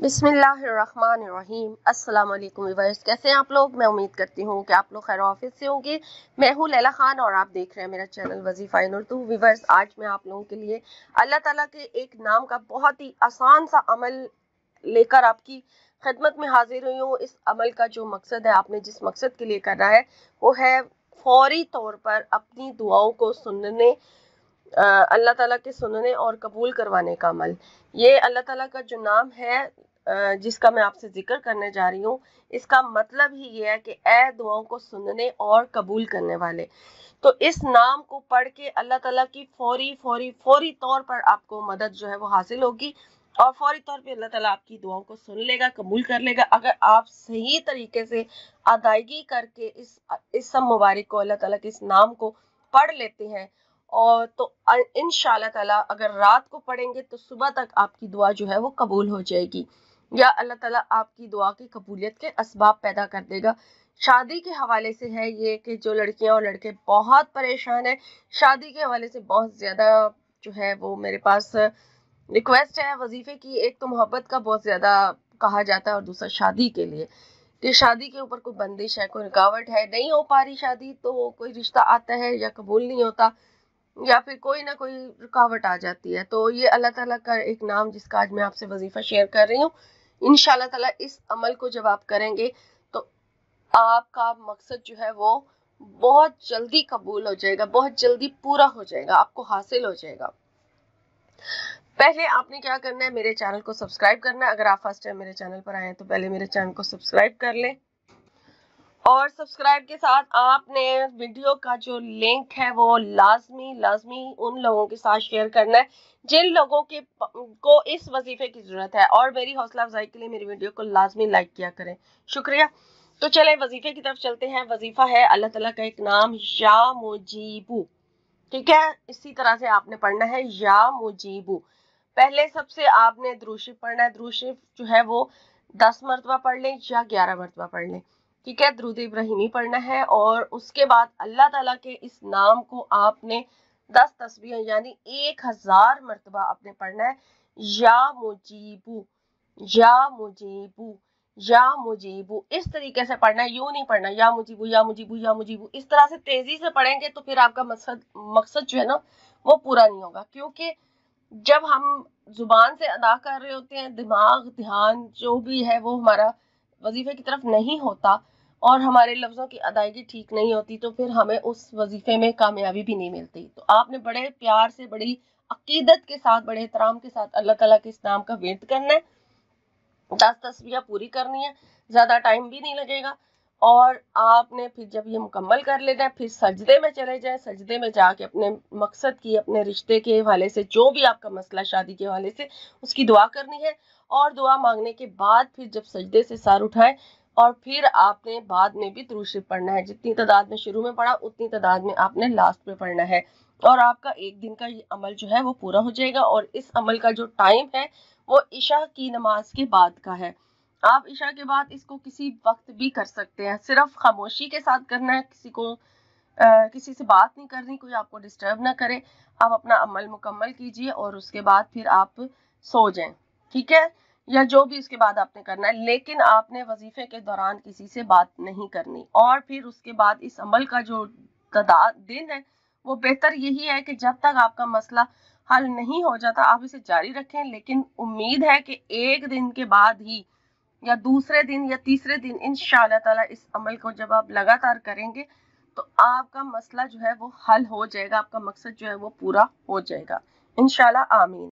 बिस्मिल्लाहिर्रहमानिर्रहीम। अस्सलाम वालेकुम व्यूअर्स, कैसे हैं आप लोग। मैं उम्मीद करती हूँ कि आप लोग खैर ऑफिस से होंगे। मैं हूँ लैला खान और आप देख रहे हैं मेरा चैनल वजीफा नूर। तो व्यूअर्स, आज मैं आप लोगों के लिए अल्लाह ताला के एक नाम का बहुत ही आसान सा अमल लेकर आपकी खिदमत में हाजिर हुई हूँ। इस अमल का जो मकसद है, आपने जिस मकसद के लिए करना है वो है फौरी तौर पर अपनी दुआओं को सुनने, अल्लाह ताला के सुनने और कबूल करवाने का अमल। ये अल्लाह ताला का जो नाम है जिसका मैं आपसे जिक्र करने जा रही हूँ, इसका मतलब ही ये है कि ए दुआओं को सुनने और कबूल करने वाले। तो इस नाम को पढ़ के अल्लाह ताला की फौरी तौर पर आपको मदद जो है वो हासिल होगी और फौरी तौर पे अल्लाह ताला आपकी दुआओं को सुन लेगा, कबूल कर लेगा। अगर आप सही तरीके से अदायगी करके इस सब मुबारक को, अल्लाह ताला के इस नाम को पढ़ लेते हैं और तो इंशाअल्लाह ताला अगर रात को पढ़ेंगे तो सुबह तक आपकी दुआ जो है वो कबूल हो जाएगी, या अल्लाह ताला आपकी दुआ की कबूलियत के असबाब पैदा कर देगा। शादी के हवाले से है ये कि जो लड़कियां और लड़के बहुत परेशान हैं शादी के हवाले से, बहुत ज़्यादा जो है वो मेरे पास रिक्वेस्ट है वजीफे की। एक तो मोहब्बत का बहुत ज़्यादा कहा जाता है और दूसरा शादी के लिए कि शादी के ऊपर कोई बंदिश है, कोई रुकावट है, नहीं हो पा रही शादी, तो कोई रिश्ता आता है या कबूल नहीं होता या फिर कोई ना कोई रुकावट आ जाती है। तो ये अल्लाह ताला का एक नाम जिसका आज मैं आपसे वजीफा शेयर कर रही हूँ, इंशाअल्लाह ताला इस अमल को जब आप करेंगे तो आपका मकसद जो है वो बहुत जल्दी कबूल हो जाएगा, बहुत जल्दी पूरा हो जाएगा, आपको हासिल हो जाएगा। पहले आपने क्या करना है, मेरे चैनल को सब्सक्राइब करना है। अगर आप फर्स्ट टाइम मेरे चैनल पर आए हैं तो पहले मेरे चैनल को सब्सक्राइब कर लें और सब्सक्राइब के साथ आपने वीडियो का जो लिंक है वो लाजमी उन लोगों के साथ शेयर करना है जिन लोगों को इस वजीफे की जरूरत है। और मेरी हौसला अफजाई के लिए मेरी वीडियो को लाजमी लाइक किया करें, शुक्रिया। तो चलें वजीफे की तरफ चलते हैं। वजीफा है अल्लाह ताला का एक नाम, या मुजीबू। ठीक है, इसी तरह से आपने पढ़ना है, या मुजीबू। पहले सबसे आपने दुरूद शरीफ पढ़ना है। दुरूद शरीफ जो है वो 10 मरतबा पढ़ लें या 11 मरतबा पढ़ लें। ठीक है, दुरूद इब्राहिमी पढ़ना है और उसके बाद अल्लाह ताला के इस नाम को आपने 10 तस्बीह यानी 1000 मरतबा आपने पढ़ना है। या मुजीबू, या मुजीबू, या मुजीबू, इस तरीके से पढ़ना है। यूं नहीं पढ़ना या मुजीबू या मुजीबू या मुजीबू। इस तरह से तेजी से पढ़ेंगे तो फिर आपका मकसद जो है ना वो पूरा नहीं होगा, क्योंकि जब हम जुबान से अदा कर रहे होते हैं, दिमाग ध्यान जो भी है वो हमारा वजीफे की तरफ नहीं होता और हमारे लफ्ज़ों की अदायगी ठीक नहीं होती, तो फिर हमें उस वजीफे में कामयाबी भी नहीं मिलती। तो आपने बड़े प्यार से, बड़ी अकीदत के साथ, बड़े एहतराम के साथ अल्लाह ताला के इस नाम का विर्द करना है। 10 तस्बीह पूरी करनी है, ज़्यादा टाइम भी नहीं लगेगा। और आपने फिर जब ये मुकम्मल कर लेना है फिर सजदे में चले जाएं। सजदे में जाके अपने मकसद की, अपने रिश्ते के हवाले से, जो भी आपका मसला शादी के हवाले से, उसकी दुआ करनी है। और दुआ मांगने के बाद फिर जब सजदे से सर उठाएं और फिर आपने बाद में भी दुरूद शरीफ पढ़ना है। जितनी तादाद में शुरू में पढ़ा उतनी तादाद में आपने लास्ट में पढ़ना है और आपका एक दिन का ये अमल जो है वो पूरा हो जाएगा। और इस अमल का जो टाइम है वो इशा की नमाज के बाद का है। आप इशा के बाद इसको किसी वक्त भी कर सकते हैं, सिर्फ खामोशी के साथ करना है। किसी से बात नहीं करनी, कोई आपको डिस्टर्ब ना करे। आप अपना अमल मुकम्मल कीजिए और उसके बाद फिर आप सो जाएं, ठीक है, या जो भी उसके बाद आपने करना है। लेकिन आपने वजीफे के दौरान किसी से बात नहीं करनी। और फिर उसके बाद इस अमल का जो दिन है वो बेहतर यही है कि जब तक आपका मसला हल नहीं हो जाता आप इसे जारी रखें। लेकिन उम्मीद है कि एक दिन के बाद ही या दूसरे दिन या तीसरे दिन इंशाअल्लाह ताला इस अमल को जब आप लगातार करेंगे तो आपका मसला जो है वो हल हो जाएगा, आपका मकसद जो है वो पूरा हो जाएगा इंशाअल्लाह। आमीन।